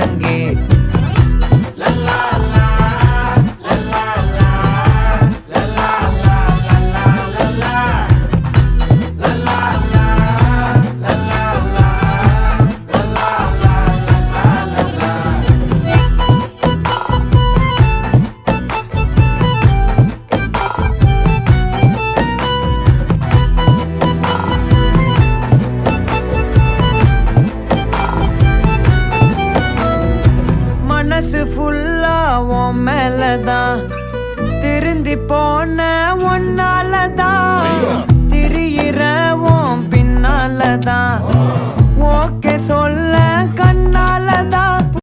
முழங்கே மனசு ஃபுல்லா உன் மேலதான் திருந்தி போன ஒன்னாலதான் திரியிற உன் பின்னாலதான் ஓகே சொல்ல கண்ணாலதான்